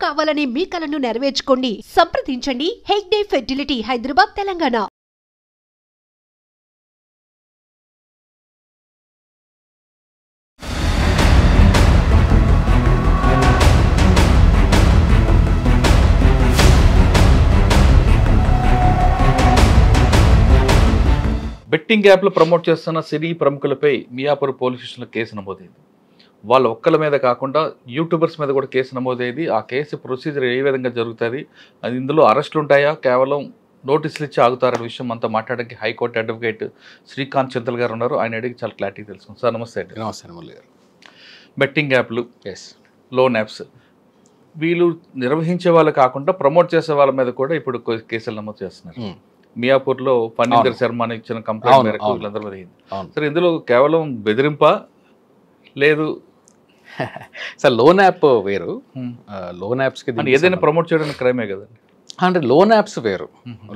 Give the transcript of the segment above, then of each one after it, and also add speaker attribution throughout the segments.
Speaker 1: కావాలనే మీ కలను నెరవేర్చుకోండి. సంప్రదించండి హెగ్డే ఫెర్టిలిటీ, హైదరాబాద్, తెలంగాణ.
Speaker 2: బెట్టింగ్ యాప్లు ప్రమోట్ చేస్తున్న సినీ ప్రముఖులపై మియాపూర్ పోలీస్ స్టేషన్లో కేసు నమోదైంది. వాళ్ళ ఒక్కల మీద కాకుండా యూట్యూబర్స్ మీద కూడా కేసు నమోదైంది. ఆ కేసు ప్రొసీజర్ ఏ విధంగా జరుగుతుంది, అది ఇందులో అరెస్టులు ఉంటాయా, కేవలం నోటీసులు ఇచ్చి ఆగుతారనే విషయం అంతా మాట్లాడడానికి హైకోర్టు అడ్వకేట్ శ్రీకాంత్ చింతల్ గారు ఉన్నారు. ఆయన అడిగి చాలా క్లారిటీ తెలుసుకుంది. సార్ నమస్తే అండి.
Speaker 3: నమస్తే మురళి గారు.
Speaker 2: బెట్టింగ్ యాప్లు, లోన్ యాప్స్, వీళ్ళు నిర్వహించే వాళ్ళు కాకుండా ప్రమోట్ చేసే వాళ్ళ మీద కూడా ఇప్పుడు కేసులు నమోదు చేస్తున్నారు. మియాపూర్లో ఫణీందర్ శర్మ అని ఇచ్చిన కంప్లైంట్ మేరకు వీళ్ళందరూ జరిగింది. సరే, ఇందులో కేవలం బెదిరింపా లేదు
Speaker 3: సార్? లోన్ యాప్ వేరు, లోన్ యాప్స్కి
Speaker 2: ఏదైనా ప్రమోట్ చేయడానికి క్రైమే కదండి.
Speaker 3: అంటే లోన్ యాప్స్ వేరు,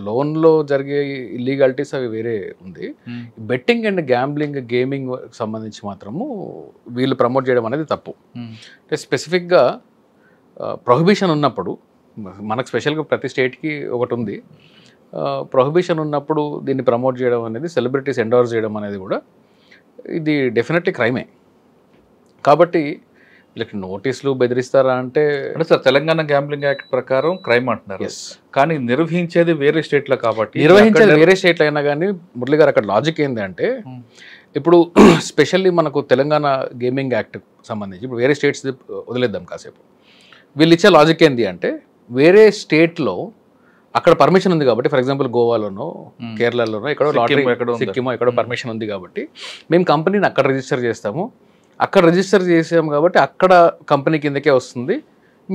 Speaker 3: లోన్లో జరిగే ఇల్లీగాలిటీస్ అవి వేరే ఉంది. బెట్టింగ్ అండ్ గ్యాంబ్లింగ్, గేమింగ్ సంబంధించి మాత్రము వీళ్ళు ప్రమోట్ చేయడం అనేది తప్పు. అంటే స్పెసిఫిక్గా ప్రొహిబిషన్ ఉన్నప్పుడు, మనకు స్పెషల్గా ప్రతి స్టేట్కి ఒకటి ఉంది, ప్రొహిబిషన్ ఉన్నప్పుడు దీన్ని ప్రమోట్ చేయడం అనేది, సెలబ్రిటీస్ ఎండోర్స్ చేయడం అనేది కూడా ఇది డెఫినెట్లీ క్రైమే. కాబట్టి వీళ్ళకి నోటీసులు బెదిరిస్తారా అంటే
Speaker 2: సార్, తెలంగాణ గ్యాంబ్లింగ్ యాక్ట్ ప్రకారం క్రైమ్ అంటున్నారు, కానీ నిర్వహించేది వేరే స్టేట్లో కాబట్టి,
Speaker 3: నిర్వహించేది వేరే స్టేట్లో అయినా కానీ మురళి గారు అక్కడ లాజిక్ ఏంటి అంటే, ఇప్పుడు స్పెషల్లీ మనకు తెలంగాణ గేమింగ్ యాక్ట్ సంబంధించి ఇప్పుడు వేరే స్టేట్స్ వదిలేద్దాం కాసేపు. వీళ్ళు ఇచ్చే లాజిక్ ఏంటి అంటే, వేరే స్టేట్లో అక్కడ పర్మిషన్ ఉంది కాబట్టి, ఫర్ ఎగ్జాంపుల్ గోవాలోనో కేరళలోనో ఎక్కడో లాటరీ, సిక్కిమో ఎక్కడో పర్మిషన్ ఉంది కాబట్టి మేము కంపెనీని అక్కడ రిజిస్టర్ చేస్తాము, అక్కడ రిజిస్టర్ చేసాము కాబట్టి అక్కడ కంపెనీ కిందకే వస్తుంది,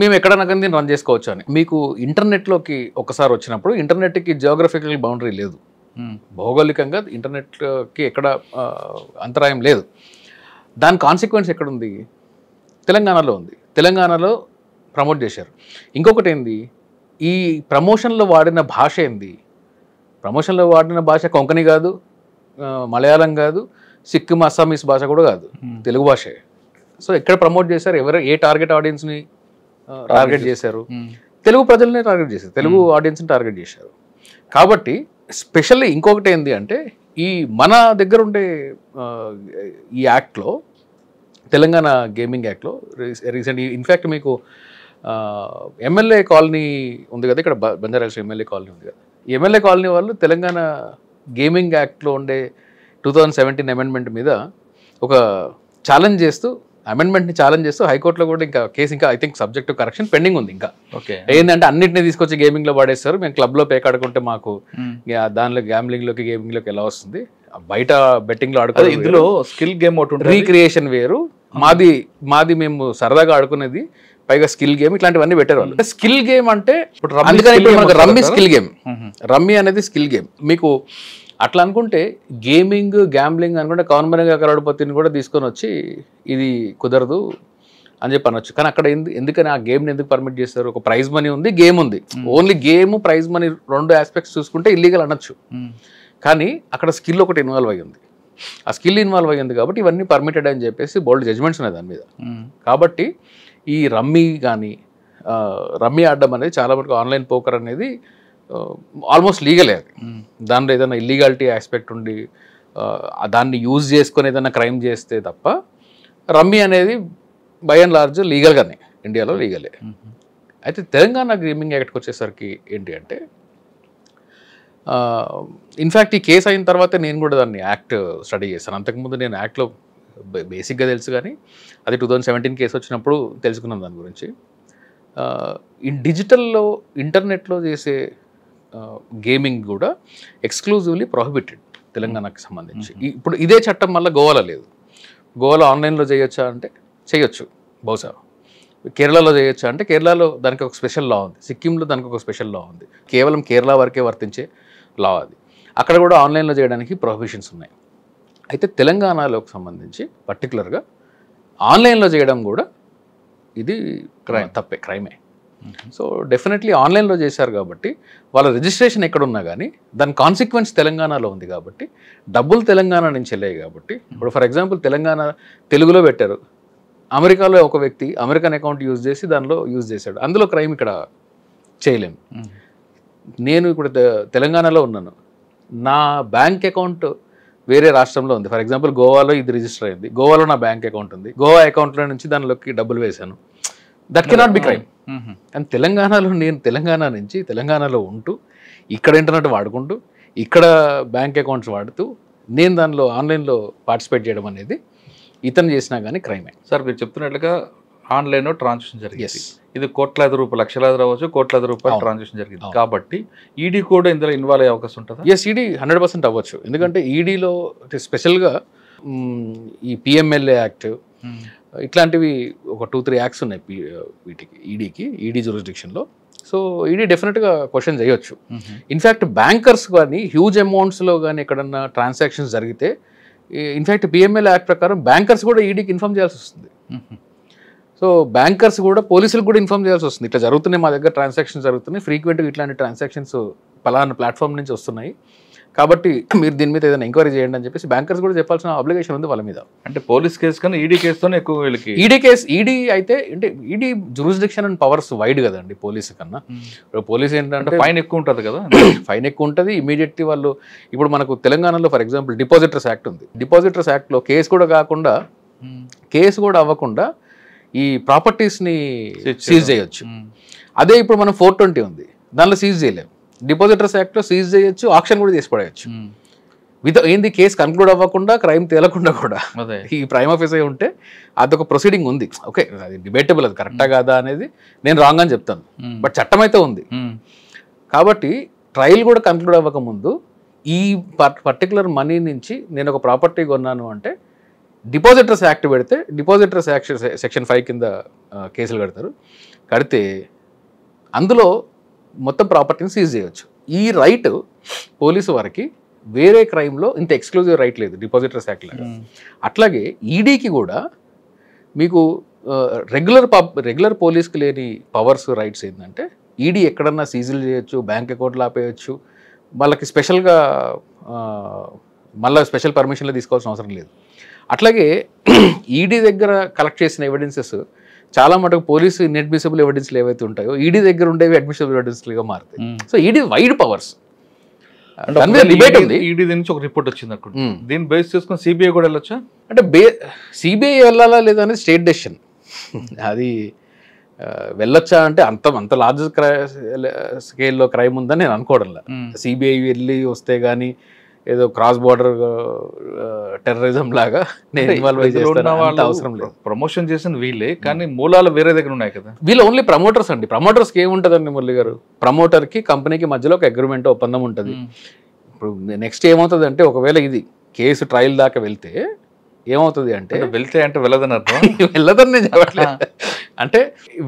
Speaker 3: మేము ఎక్కడైనా కానీ రన్ చేసుకోవచ్చు అని. మీకు ఇంటర్నెట్లోకి ఒకసారి వచ్చినప్పుడు ఇంటర్నెట్కి జియోగ్రఫికల్ బౌండరీ లేదు, భౌగోళికంగా ఇంటర్నెట్కి ఎక్కడ అంతరాయం లేదు. దాని కాన్సిక్వెన్స్ ఎక్కడుంది? తెలంగాణలో ఉంది. తెలంగాణలో ప్రమోట్ చేశారు. ఇంకొకటి ఏంది, ఈ ప్రమోషన్లో వాడిన భాష ఏంది? ప్రమోషన్లో వాడిన భాష కొంకణి కాదు, మలయాళం కాదు, సిక్కిం అస్సామీస్ భాష కూడా కాదు, తెలుగు భాషే. సో ఎక్కడ ప్రమోట్ చేశారు? ఎవరు ఏ టార్గెట్ ఆడియన్స్ని టార్గెట్ చేశారు? తెలుగు ప్రజలనే టార్గెట్ చేశారు, తెలుగు ఆడియన్స్ని టార్గెట్ చేశారు. కాబట్టి స్పెషల్లీ ఇంకొకటి ఏంది అంటే, ఈ మన దగ్గర ఉండే ఈ యాక్ట్లో, తెలంగాణ గేమింగ్ యాక్ట్లో రీసెంట్ ఇన్ఫ్యాక్ట్ మీకు ఎమ్మెల్యే కాలనీ ఉంది కదా, ఇక్కడ బంజారాహిల్స్ ఎమ్మెల్యే కాలనీ ఉంది కదా, ఈ ఎమ్మెల్యే కాలనీ వాళ్ళు తెలంగాణ గేమింగ్ యాక్ట్లో ఉండే 2017 అమెండ్మెంట్ మీద ఒక ఛాలెంజ్ చేస్తూ, అమెండ్మెంట్ని ఛాలెంజ్ చేస్తూ హైకోర్టులో కూడా ఇంకా కేసు, ఇంకా I think subject to correction pending ఉంది. ఇంకా ఏంటంటే అన్నింటినీ తీసుకొచ్చి గేమింగ్లో వాడేస్తారు, మేము క్లబ్లో పేకాడుకుంటే మాకు దానిలో గ్యాంబ్లింగ్లోకి గేమింగ్లోకి ఎలా వస్తుంది, బయట బెట్టింగ్లో ఆడుకో,
Speaker 2: ఇందులో స్కిల్ గేమ్ ఒకటి,
Speaker 3: రీక్రియేషన్ వేరు, మాది మేము సరదాగా ఆడుకునేది, పైగా స్కిల్ గేమ్, ఇట్లాంటివన్నీ పెట్టారు వాళ్ళు. స్కిల్ గేమ్ అంటే రమ్మీ స్కిల్ గేమ్, రమ్మీ అనేది స్కిల్ గేమ్. మీకు అట్లా అనుకుంటే గేమింగ్, గ్యాంబ్లింగ్ అనుకుంటే కామన్గా కరోడ్పతిని కూడా తీసుకొని వచ్చి ఇది కుదరదు అని చెప్పి అనొచ్చు. కానీ అక్కడ ఎందుకని ఆ గేమ్ని ఎందుకు పర్మిట్ చేస్తారు? ఒక ప్రైజ్ మనీ ఉంది, గేమ్ ఉంది, ఓన్లీ గేమ్ ప్రైజ్ మనీ రెండు ఆస్పెక్ట్స్ చూసుకుంటే ఇల్లీగల్ అనొచ్చు. కానీ అక్కడ స్కిల్ ఒకటి ఇన్వాల్వ్ అయ్యింది, ఆ స్కిల్ ఇన్వాల్వ్ అయ్యింది కాబట్టి ఇవన్నీ పర్మిటెడ్ అని చెప్పేసి బోల్డ్ జడ్జ్మెంట్స్ ఉన్నాయి దాని మీద. కాబట్టి ఈ రమ్మీ కానీ, రమ్మీ ఆడడం అనేది చాలా వరకు, ఆన్లైన్ పోకర్ అనేది ఆల్మోస్ట్ లీగలే. అది దానిలో ఏదైనా ఇల్లీగాలిటీ ఆస్పెక్ట్ ఉండి దాన్ని యూజ్ చేసుకొని ఏదైనా క్రైమ్ చేస్తే తప్ప, రమ్మీ అనేది బై అండ్ లార్జ్ లీగల్గానే ఇండియాలో లీగలే. అయితే తెలంగాణ గేమింగ్ యాక్ట్కి వచ్చేసరికి ఏంటి అంటే, ఇన్ఫ్యాక్ట్ ఈ కేసు అయిన తర్వాత నేను కూడా దాన్ని యాక్ట్ స్టడీ చేశాను. అంతకుముందు నేను యాక్ట్లో బేసిక్గా తెలుసు, కానీ అది 2017 కేసు వచ్చినప్పుడు తెలుసుకున్నాను దాని గురించి. డిజిటల్లో, ఇంటర్నెట్లో చేసే గేమింగ్ కూడా ఎక్స్క్లూజివ్లీ ప్రొహిబిటెడ్ తెలంగాణకి సంబంధించి. ఇప్పుడు ఇదే చట్టం వల్ల గోవాలో లేదు. గోవాలో ఆన్లైన్లో చేయొచ్చా అంటే చేయొచ్చు, బహుశా కేరళలో చేయొచ్చా అంటే కేరళలో దానికి ఒక స్పెషల్ లా ఉంది, సిక్కింలో దానికి ఒక స్పెషల్ లా ఉంది, కేవలం కేరళ వరకే వర్తించే లా అది. అక్కడ కూడా ఆన్లైన్లో చేయడానికి ప్రొహిబిషన్స్ ఉన్నాయి. అయితే తెలంగాణలోకి సంబంధించి పర్టికులర్గా ఆన్లైన్లో చేయడం కూడా ఇది తప్పే, క్రైమే. సో డెఫినెట్లీ ఆన్లైన్లో చేశారు కాబట్టి వాళ్ళ రిజిస్ట్రేషన్ ఎక్కడున్నా కానీ దాని కాన్సిక్వెన్స్ తెలంగాణలో ఉంది కాబట్టి, డబ్బులు తెలంగాణ నుంచి వెళ్ళాయి కాబట్టి. ఇప్పుడు ఫర్ ఎగ్జాంపుల్ తెలంగాణ తెలుగులో పెట్టారు, అమెరికాలో ఒక వ్యక్తి అమెరికన్ అకౌంట్ యూజ్ చేసి దానిలో యూజ్ చేశాడు, అందులో క్రైమ్ ఇక్కడ చేయలేము. నేను ఇప్పుడు తెలంగాణలో ఉన్నాను, నా బ్యాంక్ అకౌంట్ వేరే రాష్ట్రంలో ఉంది. ఫర్ ఎగ్జాంపుల్ గోవాలో ఇది రిజిస్టర్ అయింది, గోవాలో నా బ్యాంక్ అకౌంట్ ఉంది, గోవా అకౌంట్లో నుంచి దానిలోకి డబ్బులు వేశాను, that cannot be crime. And తెలంగాణలో నేను తెలంగాణ నుంచి తెలంగాణలో ఉంటూ ఇక్కడ ఇంటర్నెట్ వాడుకుంటూ ఇక్కడ బ్యాంక్ అకౌంట్స్ వాడుతూ నేను దానిలో ఆన్లైన్లో పార్టిసిపేట్ చేయడం అనేది ఇతను చేసినా కానీ క్రైమే.
Speaker 2: సార్ మీరు చెప్తున్నట్లుగా ఆన్లైన్లో ట్రాన్సాక్షన్ జరిగింది, ఇది కోట్లాది రూపాయలు, లక్షలాది రావచ్చు, కోట్లాది రూపాయలు ట్రాన్సాక్షన్ జరిగింది కాబట్టి ఈడీ కూడా ఇందులో ఇన్వాల్వ్ అయ్యే అవకాశం ఉంటుందా?
Speaker 3: ఎస్, ఈడీ 100% అవ్వచ్చు. ఎందుకంటే ఈడీలో స్పెషల్గా ఈ పిఎంఎల్ఏ యాక్ట్ ఇట్లాంటివి ఒక 2-3 యాక్ట్స్ ఉన్నాయి వీటికి, ఈడీ జ్యూరిస్డిక్షన్లో. సో ఈడీ డెఫినెట్గా క్వశ్చన్ చేయొచ్చు. ఇన్ఫ్యాక్ట్ బ్యాంకర్స్ కానీ హ్యూజ్ అమౌంట్స్లో కానీ ఎక్కడన్నా ట్రాన్సాక్షన్స్ జరిగితే ఇన్ఫ్యాక్ట్ పిఎంఎల్ యాక్ట్ ప్రకారం బ్యాంకర్స్ కూడా ఈడీకి ఇన్ఫార్మ్ చేయాల్సి వస్తుంది. సో బ్యాంకర్స్ కూడా పోలీసులకు కూడా ఇన్ఫార్మ్ చేయాల్సి వస్తుంది, ఇట్లా జరుగుతున్నాయి, మా దగ్గర ట్రాన్సాక్షన్స్ జరుగుతున్నాయి, ఫ్రీక్వెంట్గా ఇట్లాంటి ట్రాన్సాక్షన్స్ పలానా ప్లాట్ఫామ్ నుంచి వస్తున్నాయి, కాబట్టి మీరు దీని మీద ఏదైనా ఎంక్వైరీ చేయండి అని చెప్పేసి బ్యాంకర్స్ కూడా చెప్పాల్సిన ఆబ్లిగేషన్ ఉంది వాళ్ళ మీద.
Speaker 2: అంటే పోలీస్ కేసు కన్నా ఈడీ కేసుతోనే ఎక్కువ వీళ్ళకి.
Speaker 3: ఈడీ అయితే అంటే ED jurisdiction and powers wide కదండి పోలీసు కన్నా. పోలీస్ ఏంటంటే
Speaker 2: ఫైన్ ఎక్కువ ఉంటుంది కదా,
Speaker 3: ఫైన్ ఎక్కువ ఉంటుంది. ఇమీడియట్లీ వాళ్ళు ఇప్పుడు మనకు తెలంగాణలో ఫర్ ఎగ్జాంపుల్ డిపాజిటర్స్ యాక్ట్ ఉంది, డిపాజిటర్స్ యాక్ట్లో కేసు కూడా అవ్వకుండా ఈ ప్రాపర్టీస్ని సీజ్ చేయొచ్చు. అదే ఇప్పుడు మనం 420 ఉంది, దానిలో సీజ్ చేయలేము. డిపాజిటర్స్ యాక్ట్లో సీజ్ చేయొచ్చు, ఆక్షన్ కూడా చేసి పడేయచ్చు. ఏంది కేసు కన్క్లూడ్ అవ్వకుండా, క్రైమ్ తేలకుండా కూడా ఈ ప్రైమ్ ఆఫీస్ అయి ఉంటే అదొక ప్రొసీడింగ్ ఉంది. ఓకే, అది డిబేటబుల్, అది కరెక్టా కాదా అనేది నేను రాంగ్ అని చెప్తాను, బట్ చట్టం అయితే ఉంది. కాబట్టి ట్రయల్ కూడా కన్క్లూడ్ అవ్వకముందు ఈ పర్టికులర్ మనీ నుంచి నేను ఒక ప్రాపర్టీ కొన్నాను అంటే డిపాజిటర్స్ యాక్ట్ పెడితే, డిపాజిటర్స్ యాక్ట్ సెక్షన్ 5 కింద కేసులు కడితే అందులో మొత్తం ప్రాపర్టీని సీజ్ చేయవచ్చు. ఈ రైట్ పోలీసు వారికి వేరే క్రైమ్లో ఇంత ఎక్స్క్లూజివ్ రైట్ లేదు డిపాజిటర్స్ యాక్ట్ లాగా. అట్లాగే ఈడీకి కూడా మీకు రెగ్యులర్ పోలీస్కి లేని పవర్స్, రైట్స్ ఏంటంటే ఈడీ ఎక్కడన్నా సీజులు చేయొచ్చు, బ్యాంక్ అకౌంట్లు ఆపేయచ్చు, వాళ్ళకి స్పెషల్గా మళ్ళీ స్పెషల్ పర్మిషన్లు తీసుకోవాల్సిన అవసరం లేదు. అట్లాగే ఈడీ దగ్గర కలెక్ట్ చేసిన ఎవిడెన్సెస్ చాలా మటుకు పోలీసు ఇన్అడ్మిసిబుల్ ఎవిడెన్స్లు ఏవైతే ఉంటాయో ఈడీ దగ్గర ఉండేవి అడ్మిసిబుల్ ఎవిడెన్స్లుగా మారుతాయి. So ED wide powers.
Speaker 2: Debate ఉంది, ఈడీ నుంచి ఒక రిపోర్ట్ వచ్చింది అనుకుంటా, దీన్ని బేస్ చేసుకుని సిబిఐ కూడా వెళ్ళొచ్చా?
Speaker 3: అంటే సిబిఐ వెళ్ళాలా లేదా అనేది స్టేట్ డెసిషన్. అది వెళ్ళొచ్చా అంటే అంత లార్జ్ స్కేల్లో క్రైమ్ ఉందని నేను అనుకోవడంలా. సిబిఐ వెళ్ళి వస్తే కానీ ఏదో క్రాస్ బోర్డర్ టెర్రరిజం లాగా నేను ఇన్వాల్వ్ అవసరం లేదు.
Speaker 2: ప్రమోషన్ చేసిన వీళ్ళే, కానీ మూలాలు వేరే దగ్గర ఉన్నాయి కదా.
Speaker 3: వీళ్ళు ఓన్లీ ప్రమోటర్స్ అండి. ప్రమోటర్స్కి ఏముంటుందండి మురళి గారు, ప్రమోటర్కి కంపెనీకి మధ్యలో ఒక అగ్రిమెంట్, ఒప్పందం ఉంటుంది. ఇప్పుడు నెక్స్ట్ ఏమవుతుంది అంటే ఒకవేళ ఇది కేసు ట్రయల్ దాకా వెళ్తే ఏమవుతుంది అంటే
Speaker 2: వెళ్ళదని అర్థం.
Speaker 3: వెళ్ళదని నేను చెప్పట్లేదు, అంటే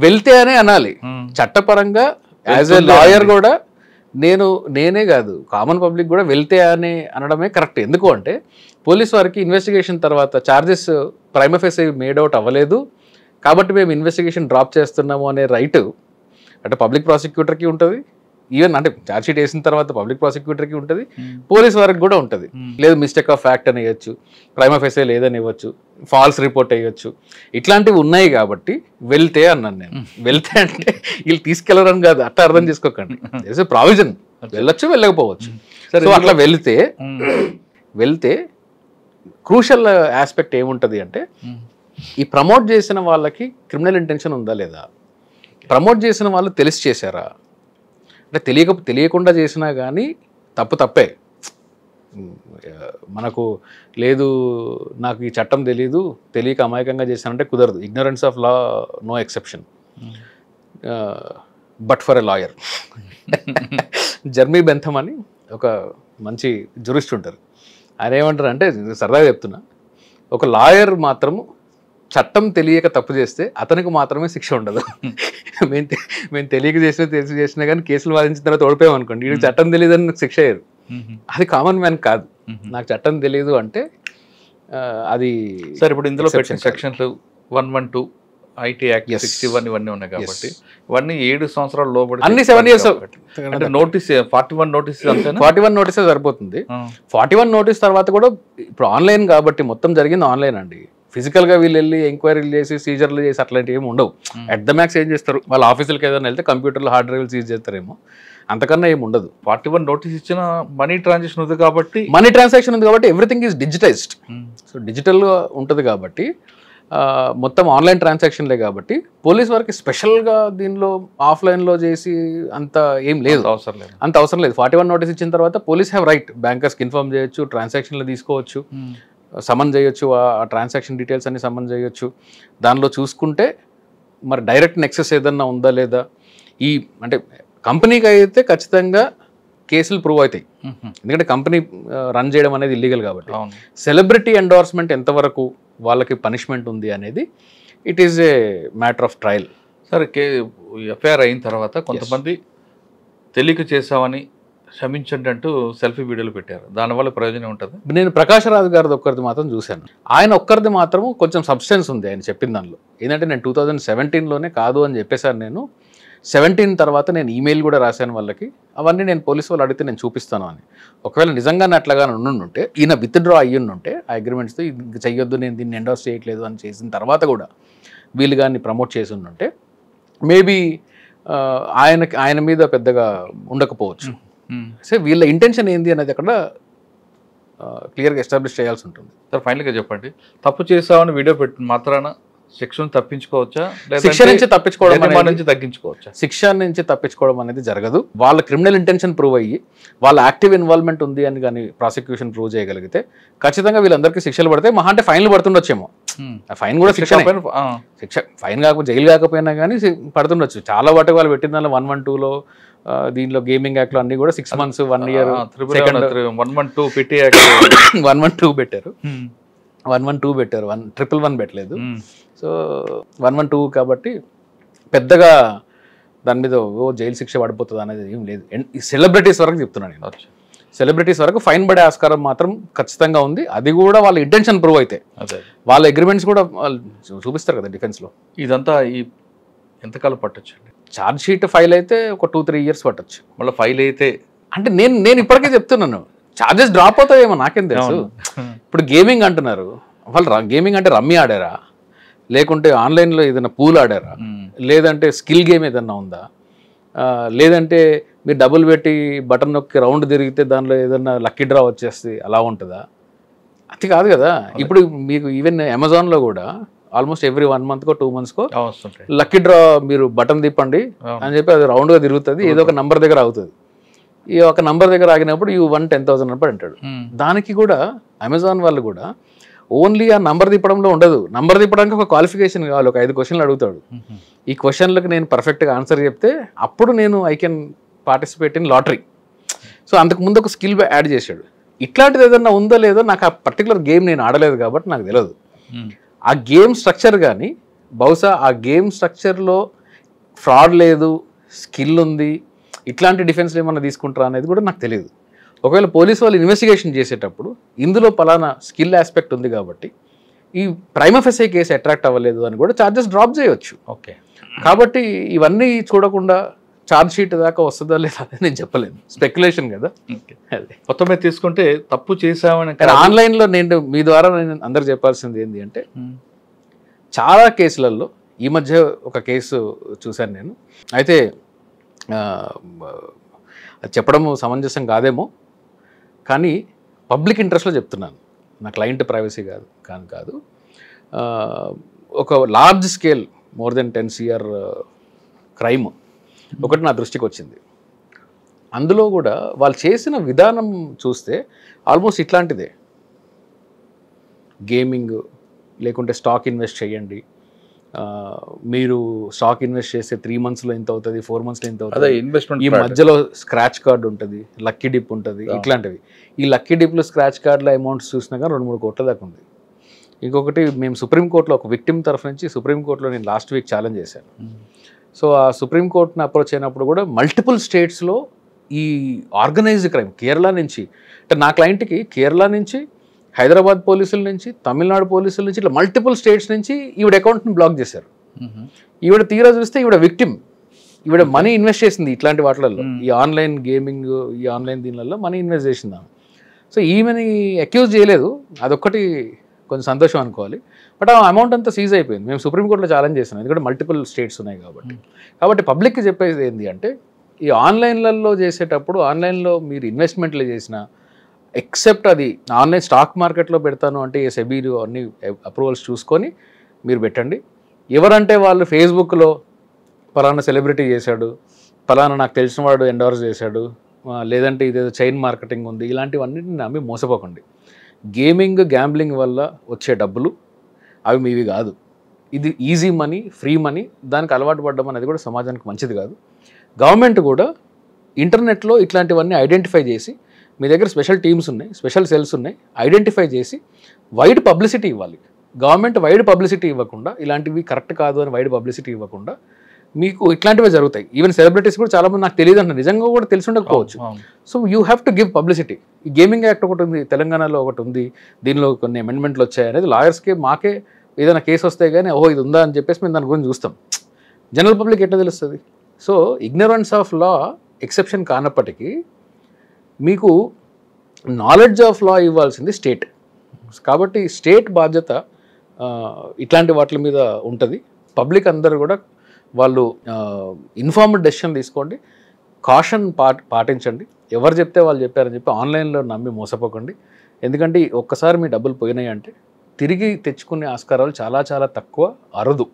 Speaker 3: వెళ్తే అనే అనాలి. చట్టపరంగా యాజ్ ఎ లాయర్ కూడా నేనే కాదు, కామన్ పబ్లిక్ కూడా వెళ్తే అని అనడమే కరెక్ట్. ఎందుకు అంటే పోలీస్ వారికి ఇన్వెస్టిగేషన్ తర్వాత charges prime facie made out అవ్వలేదు కాబట్టి మేము ఇన్వెస్టిగేషన్ డ్రాప్ చేస్తున్నాము అనే రైట్ అంటే పబ్లిక్ ప్రాసిక్యూటర్కి ఉంటుంది. ఈవెన్ అంటే ఛార్జ్షీట్ వేసిన తర్వాత పబ్లిక్ ప్రాసిక్యూటర్కి ఉంటుంది, పోలీస్ వారికి కూడా ఉంటుంది. లేదు మిస్టేక్ ఆఫ్ ఫ్యాక్ట్ అని ఇవ్వచ్చు, ప్రైమ్ ఫేసి లేదని ఇవ్వచ్చు, ఫాల్స్ రిపోర్ట్ అయ్యొచ్చు, ఇట్లాంటివి ఉన్నాయి కాబట్టి వెళ్తే అన్నాను నేను. వెళ్తే అంటే వీళ్ళు తీసుకెళ్లరని కాదు, అట్లా అర్థం చేసుకోకండి. ప్రావిజన్ వెళ్ళొచ్చు, వెళ్ళకపోవచ్చు. సో అట్లా వెళ్తే క్రూషల్ ఆస్పెక్ట్ ఏముంటుంది అంటే ఈ ప్రమోట్ చేసిన వాళ్ళకి క్రిమినల్ ఇంటెన్షన్ ఉందా లేదా, ప్రమోట్ చేసిన వాళ్ళు తెలిసి చేశారా, అంటే తెలియకుండా చేసినా కానీ తప్పే. మనకు లేదు నాకు ఈ చట్టం తెలియక అమాయకంగా చేశానంటే కుదరదు. Ignorance of law no exception but for a lawyer. Jeremy Bentham అని ఒక మంచి జురిస్ట్ ఉంటారు, ఆయన ఏమంటారు అంటే సరదాగా చెప్తున్నా, ఒక లాయర్ మాత్రము చట్టం తెలియక తప్పు చేస్తే అతనికి మాత్రమే శిక్ష ఉండదు. మేము తెలిసి చేసినా కానీ కేసులు వాదించిన తర్వాత ఓడిపోయాం అనుకోండి, వీడికి చట్టం తెలియదని నాకు శిక్ష అయ్యారు. అది కామన్ మ్యాన్ కాదు. నాకు చట్టం తెలియదు అంటే అది
Speaker 2: సార్. ఇప్పుడు ఇందులో సెక్షన్లు 112 ఐటీ యాక్ట్ 61 ఇవన్నీ ఉన్నాయి కాబట్టి ఇవన్నీ 7 సంవత్సరాల లోపల
Speaker 3: అన్ని 7 years
Speaker 2: అంటే నోటీస్ 41 నోటీస్ అంతేనా?
Speaker 3: 41 నోటీసే సరిపోతుంది. 41 నోటీస్ తర్వాత కూడా ఇప్పుడు ఆన్లైన్ కాబట్టి మొత్తం జరిగింది ఆన్లైన్ అండి. ఫిజికల్గా వీళ్ళు వెళ్ళి ఎంక్వైరీలు చేసి సీజర్లు చేసి అట్లాంటివి ఏమి ఉండవు. అట్ ద మ్యాక్స్ ఏం చేస్తారు, వాళ్ళ ఆఫీసులకి ఏదైనా వెళ్తే కంప్యూటర్లో హార్డ్ డ్రైవ్లు సీజ్ చేస్తారేమో, అంతకన్నా ఏమి ఉండదు.
Speaker 2: 41 నోటీస్ ఇచ్చిన మనీ ట్రాన్సాక్షన్ ఉంది కాబట్టి
Speaker 3: ఎవ్రీథింగ్ ఈజ్ డిజిటైజ్డ్. సో డిజిటల్గా ఉంటుంది కాబట్టి మొత్తం ఆన్లైన్ ట్రాన్సాక్షన్లే కాబట్టి పోలీస్ వారికి స్పెషల్గా దీనిలో ఆఫ్లైన్లో చేసి అంత ఏం లేదు, అంత అవసరం లేదు. 41 నోటీస్ ఇచ్చిన తర్వాత పోలీస్ హ్యావ్ రైట్ బ్యాంకర్స్కి ఇన్ఫార్మ్ చేయొచ్చు, ట్రాన్సాక్షన్లు తీసుకోవచ్చు, సమన్ చేయొచ్చు, ఆ ట్రాన్సాక్షన్ డీటెయిల్స్ అన్ని సమన్ చేయొచ్చు. దానిలో చూసుకుంటే మరి డైరెక్ట్ నెక్సెస్ ఏదన్నా ఉందా లేదా, ఈ అంటే కంపెనీకి అయితే ఖచ్చితంగా కేసులు ప్రూవ్ అవుతాయి, ఎందుకంటే కంపెనీ రన్ చేయడం అనేది ఇల్లీగల్ కాబట్టి. సెలబ్రిటీ ఎండోర్స్మెంట్ ఎంతవరకు వాళ్ళకి పనిష్మెంట్ ఉంది అనేది it is a matter of trial.
Speaker 2: సరే, ఎఫ్ఐఆర్ అయిన తర్వాత కొంతమంది తెలియక చేసామని క్షమించండి అంటూ సెల్ఫీ వీడియోలు పెట్టారు, దానివల్ల ప్రయోజనం ఉంటుంది?
Speaker 3: నేను ప్రకాష్ రాజ్ గారిది ఒక్కరిది మాత్రం చూశాను. ఆయన ఒక్కరిది మాత్రం కొంచెం సబ్స్టెన్స్ ఉంది ఆయన చెప్పిన దానిలో. ఏంటంటే నేను 2017లోనే కాదు అని చెప్పేశాను. నేను 17 తర్వాత నేను ఈమెయిల్ కూడా రాశాను వాళ్ళకి, అవన్నీ నేను పోలీసు వాళ్ళు అడిగితే నేను చూపిస్తాను అని. ఒకవేళ నిజంగానే అట్లాగానే ఉండుంటే, ఈయన విత్డ్రా అయ్యుంటే ఆ అగ్రిమెంట్స్తో ఇంక చెయ్యొద్దు, నేను దీన్ని ఎండోర్స్ చేయట్లేదు అని చేసిన తర్వాత కూడా వీళ్ళు కానీ ప్రమోట్ చేసి ఉంటే మేబీ ఆయన మీద పెద్దగా ఉండకపోవచ్చు. సో వీళ్ళ ఇంటెన్షన్ ఏంది అనేది అక్కడ క్లియర్గా ఎస్టాబ్లిష్ చేయాల్సి ఉంటుంది.
Speaker 2: సార్, ఫైనల్గా చెప్పండి, తప్పు చేసామని వీడియో పెట్టిన మాత్రాన శిక్షను తప్పించుకోవచ్చా,
Speaker 3: శిక్ష నుంచి
Speaker 2: తగ్గించుకోవచ్చా?
Speaker 3: శిక్ష నుంచి తప్పించుకోవడం అనేది జరగదు. వాళ్ళ క్రిమినల్ ఇంటెన్షన్ ప్రూవ్ అయ్యి వాళ్ళ యాక్టివ్ ఇన్వాల్వ్మెంట్ ఉంది అని కానీ ప్రాసిక్యూషన్ ప్రూవ్ చేయగలిగితే ఖచ్చితంగా వీళ్ళందరికీ శిక్షలు పడితే, మహా అంటే ఫైన్లు పడుతుండొచ్చేమో. ఫైన్ కూడా శిక్ష ఫైన్ కాకపోతే జైలు కాకపోయినా కానీ పడుతుండొచ్చు. చాలా వాటికి వాళ్ళు పెట్టిన దానిలో 112లో దీనిలో గేమింగ్ యాక్ట్లో అన్ని కూడా 6 months 1 year
Speaker 2: 112
Speaker 3: పెట్టారు. 112 పెట్టారు, 111 పెట్టలేదు. సో 112 కాబట్టి పెద్దగా దాని మీద జైలు శిక్ష పడిపోతుంది అనేది ఏం లేదు. ఈ సెలబ్రిటీస్ వరకు చెప్తున్నాను నేను, సెలబ్రిటీస్ వరకు ఫైన్ పడే ఆస్కారం మాత్రం ఖచ్చితంగా ఉంది. అది కూడా వాళ్ళ ఇంటెన్షన్ ప్రూవ్ అయితే, వాళ్ళ అగ్రిమెంట్స్ కూడా చూపిస్తారు కదా డిఫెన్స్లో.
Speaker 2: ఇదంతా ఎంతకాలం పట్టొచ్చు?
Speaker 3: ఛార్జ్ షీట్ ఫైల్ అయితే ఒక 2-3 years పట్టొచ్చు.
Speaker 2: మళ్ళీ ఫైల్ అయితే అంటే
Speaker 3: నేను ఇప్పటికే చెప్తున్నాను, ఛార్జెస్ డ్రాప్ అవుతాయేమో నాకేం తెలుసు. ఇప్పుడు గేమింగ్ అంటున్నారు, వాళ్ళు గేమింగ్ అంటే రమ్మీ ఆడారా, లేకుంటే ఆన్లైన్లో ఏదైనా పూల్ ఆడారా, లేదంటే స్కిల్ గేమ్ ఏదన్నా ఉందా, లేదంటే మీరు డబ్బులు పెట్టి బటన్ నొక్కి రౌండ్ తిరిగితే దానిలో ఏదన్నా లక్కీ డ్రా వచ్చేస్తే అలా ఉంటుందా? అది కాదు కదా. ఇప్పుడు మీకు ఈవెన్ అమెజాన్లో కూడా almost every 1 month 2 months lucky draw మీరు బటన్ తిప్పండి అని చెప్పి అది రౌండ్గా తిరుగుతుంది, ఏదో ఒక నంబర్ దగ్గర అవుతుంది. ఈ ఒక నంబర్ దగ్గర ఆగినప్పుడు యూ వన్ 10,000 రూపాయలు అంటాడు. దానికి కూడా అమెజాన్ వాళ్ళు కూడా ఓన్లీ ఆ నంబర్ తిప్పడంలో ఉండదు, నంబర్ తిప్పడానికి ఒక క్వాలిఫికేషన్ కావాలి. ఒక 5 questions అడుగుతాడు. ఈ క్వశ్చన్లకు నేను పర్ఫెక్ట్గా ఆన్సర్ చెప్తే అప్పుడు నేను I can participate in lottery. So అంతకుముందు ఒక స్కిల్ యాడ్ చేశాడు. ఇట్లాంటిది ఏదన్నా ఉందో లేదో నాకు ఆ పర్టికులర్ గేమ్ నేను ఆడలేదు కాబట్టి నాకు తెలియదు. ఆ గేమ్ స్ట్రక్చర్ కానీ బహుశా ఆ గేమ్ స్ట్రక్చర్లో ఫ్రాడ్ లేదు, స్కిల్ ఉంది, ఇట్లాంటి డిఫెన్స్లు ఏమన్నా తీసుకుంటారా అనేది కూడా నాకు తెలియదు. ఒకవేళ పోలీసు వాళ్ళు ఇన్వెస్టిగేషన్ చేసేటప్పుడు ఇందులో పలానా స్కిల్ ఆస్పెక్ట్ ఉంది కాబట్టి ఈ ప్రైమ్ ఎఫ్ఎస్ఐ కేసు అట్రాక్ట్ అవ్వలేదు అని కూడా ఛార్జెస్ డ్రాప్ చేయవచ్చు.
Speaker 2: ఓకే,
Speaker 3: కాబట్టి ఇవన్నీ చూడకుండా ఛార్జ్ షీట్ దాకా వస్తుందా లేదా నేను చెప్పలేను, స్పెక్యులేషన్ కదా.
Speaker 2: మొత్తం మీద తీసుకుంటే తప్పు చేసామని
Speaker 3: ఆన్లైన్లో నేను మీ ద్వారా నేను అందరికి చెప్పాల్సింది ఏంటి అంటే, చాలా కేసులలో ఈ మధ్య ఒక కేసు చూశాను నేను. అయితే అది చెప్పడం సమంజసం కాదేమో, కానీ పబ్లిక్ ఇంట్రెస్ట్లో చెప్తున్నాను, నా క్లయింట్ ప్రైవసీ కాదు. ఒక large scale more than 10 CR crime ఒకటి నా దృష్టికి వచ్చింది. అందులో కూడా వాళ్ళు చేసిన విధానం చూస్తే ఆల్మోస్ట్ ఇట్లాంటిదే. గేమింగ్ లేకుంటే స్టాక్ ఇన్వెస్ట్ చేయండి, మీరు స్టాక్ ఇన్వెస్ట్ చేస్తే 3 monthsలో ఎంత అవుతుంది, 4 monthsలో ఎంత అవుతుంది,
Speaker 2: ఇన్వెస్ట్మెంట్
Speaker 3: ఈ మధ్యలో స్క్రాచ్ కార్డ్ ఉంటుంది, లక్కీ డిప్ ఉంటుంది, ఇట్లాంటివి. ఈ లక్కీ డిప్లు స్క్రాచ్ కార్డుల అమౌంట్స్ చూసినా కానీ 2-3 కోట్ల దాకా ఉంది. ఇంకొకటి మేము సుప్రీంకోర్టులో ఒక విక్టిమ్ తరఫు నుంచి సుప్రీంకోర్టులో నేను లాస్ట్ వీక్ ఛాలెంజ్ చేశాను. సో ఆ సుప్రీంకోర్టుని అప్రోచ్ అయినప్పుడు కూడా మల్టిపుల్ స్టేట్స్లో ఈ ఆర్గనైజ్డ్ క్రైమ్ కేరళ నుంచి, అంటే నా క్లయింట్కి కేరళ నుంచి, హైదరాబాద్ పోలీసుల నుంచి, తమిళనాడు పోలీసుల నుంచి, ఇట్లా మల్టిపుల్ స్టేట్స్ నుంచి ఈవిడ అకౌంట్ని బ్లాక్ చేశారు. ఈవిడ తీరా చూస్తే ఈవిడ విక్టిమ్, ఈవిడ మనీ ఇన్వెస్ట్ చేసింది ఇట్లాంటి వాటిలలో, ఈ ఆన్లైన్ గేమింగ్, ఈ ఆన్లైన్ దీనిలలో మనీ ఇన్వెస్ట్ చేసింది. సో ఈమెని అక్యూజ్ చేయలేదు, అదొక్కటి కొంచెం సంతోషం అనుకోవాలి. బట్ ఆ అమౌంట్ అంతా సీజ్ అయిపోయింది. మేము సుప్రీంకోర్టులో ఛాలెంజ్ చేస్తున్నాం, ఎందుకంటే మల్టిపుల్ స్టేట్స్ ఉన్నాయి కాబట్టి పబ్లిక్కి చెప్పేది ఏంటి అంటే, ఈ ఆన్లైన్లలో చేసేటప్పుడు ఆన్లైన్లో మీరు ఇన్వెస్ట్మెంట్లు చేసిన, ఎక్సెప్ట్ అది ఆన్లైన్ స్టాక్ మార్కెట్లో పెడతాను అంటే ఈ సెబీలు అన్ని అప్రూవల్స్ చూసుకొని మీరు పెట్టండి. ఎవరంటే వాళ్ళు ఫేస్బుక్లో పలానా సెలబ్రిటీ చేశాడు, పలానా నాకు తెలిసిన వాడు ఎండోర్స్ చేశాడు, లేదంటే ఇదేదో చైన్ మార్కెటింగ్ ఉంది, ఇలాంటివన్నిటిని నమ్మి మోసపోకండి. గేమింగ్ గ్యాంబ్లింగ్ వల్ల వచ్చే డబ్బులు అవి మీవి కాదు. ఇది ఈజీ మనీ, ఫ్రీ మనీ, దానికి అలవాటు పడడం అనేది కూడా సమాజానికి మంచిది కాదు. గవర్నమెంట్ కూడా ఇంటర్నెట్లో ఇట్లాంటివన్నీ ఐడెంటిఫై చేసి, మీ దగ్గర స్పెషల్ టీమ్స్ ఉన్నాయి, స్పెషల్ సెల్స్ ఉన్నాయి, ఐడెంటిఫై చేసి వైడ్ పబ్లిసిటీ ఇవ్వాలి. గవర్నమెంట్ వైడ్ పబ్లిసిటీ ఇవ్వకుండా, ఇలాంటివి కరెక్ట్ కాదు అని వైడ్ పబ్లిసిటీ ఇవ్వకుండా మీకు ఇట్లాంటివే జరుగుతాయి. ఈవెన్ సెలబ్రిటీస్ కూడా చాలామంది నాకు తెలియదు అంటారు, నిజంగా కూడా తెలిసి ఉండకపోవచ్చు. So you have to give publicity. ఈ గేమింగ్ యాక్ట్ ఒకటి ఉంది, తెలంగాణలో ఒకటి ఉంది, దీనిలో కొన్ని అమెండ్మెంట్లు వచ్చాయి అనేది లాయర్స్కి మాకే ఏదైనా కేసు వస్తే కానీ ఓహో ఇది ఉందా అని చెప్పేసి మేము దాని గురించి చూస్తాం. జనరల్ పబ్లిక్ ఎట్లా తెలుస్తుంది? So ignorance of law exception కానప్పటికీ మీకు నాలెడ్జ్ ఆఫ్ లా ఇవ్వాల్సింది స్టేట్. కాబట్టి స్టేట్ బాధ్యత ఇట్లాంటి వాటి మీద ఉంటుంది. పబ్లిక్ అందరూ కూడా వాళ్ళు ఇన్ఫార్మ్డ్ డెసిషన్ తీసుకోండి, కాషన్ పాటించండి. ఎవరు చెప్తే వాళ్ళు చెప్పారని చెప్పి ఆన్లైన్లో నమ్మి మోసపోకండి. ఎందుకంటే ఒక్కసారి మీ డబ్బులు పోయినాయి అంటే తిరిగి తెచ్చుకునే ఆస్కారాలు చాలా చాలా తక్కువ, అరుదు.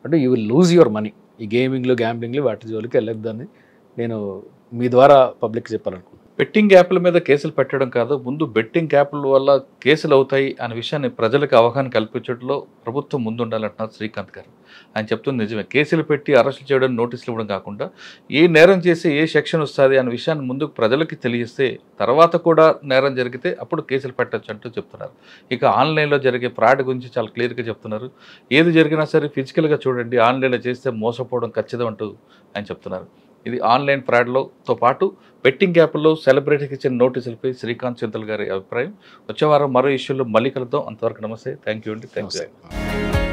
Speaker 3: అంటే you will lose your money. ఈ గేమింగ్లు గ్యాంబ్లింగ్లు వాటి జోలికి వెళ్ళొద్దని నేను మీ ద్వారా పబ్లిక్ చెప్పాలనుకుంటున్నాను.
Speaker 2: బెట్టింగ్ యాప్ల మీద కేసులు పెట్టడం కాదు, ముందు బెట్టింగ్ యాప్ల వల్ల కేసులు అవుతాయి అనే విషయాన్ని ప్రజలకు అవగాహన కల్పించడంలో ప్రభుత్వం ముందుండాలంటున్నారు శ్రీకాంత్ గారు. ఆయన చెప్తుంది నిజమే. కేసులు పెట్టి అరెస్టులు చేయడం, నోటీసులు ఇవ్వడం కాకుండా ఏ నేరం చేసి ఏ సెక్షన్ వస్తుంది అనే విషయాన్ని ముందుకు ప్రజలకి తెలియస్తే తర్వాత కూడా నేరం జరిగితే అప్పుడు కేసులు పెట్టచ్చు అంటూ చెప్తున్నారు. ఇక ఆన్లైన్లో జరిగే ఫ్రాడ్ గురించి చాలా క్లియర్గా చెప్తున్నారు. ఏది జరిగినా సరే ఫిజికల్గా చూడండి, ఆన్లైన్లో చేస్తే మోసపోవడం ఖచ్చితం అంటూ ఆయన చెప్తున్నారు. ఇది ఆన్లైన్ ఫ్రాడ్లతో పాటు బెట్టింగ్ యాప్ల్లో సెలబ్రిటీకి ఇచ్చిన నోటీసులపై శ్రీకాంత్ చింతల్ గారి అభిప్రాయం. వచ్చే వారం మరో ఇష్యూలో మళ్ళీ కలుద్దాం. అంతవరకు నమస్తే, థ్యాంక్ యూ అండి, థ్యాంక్ యూ.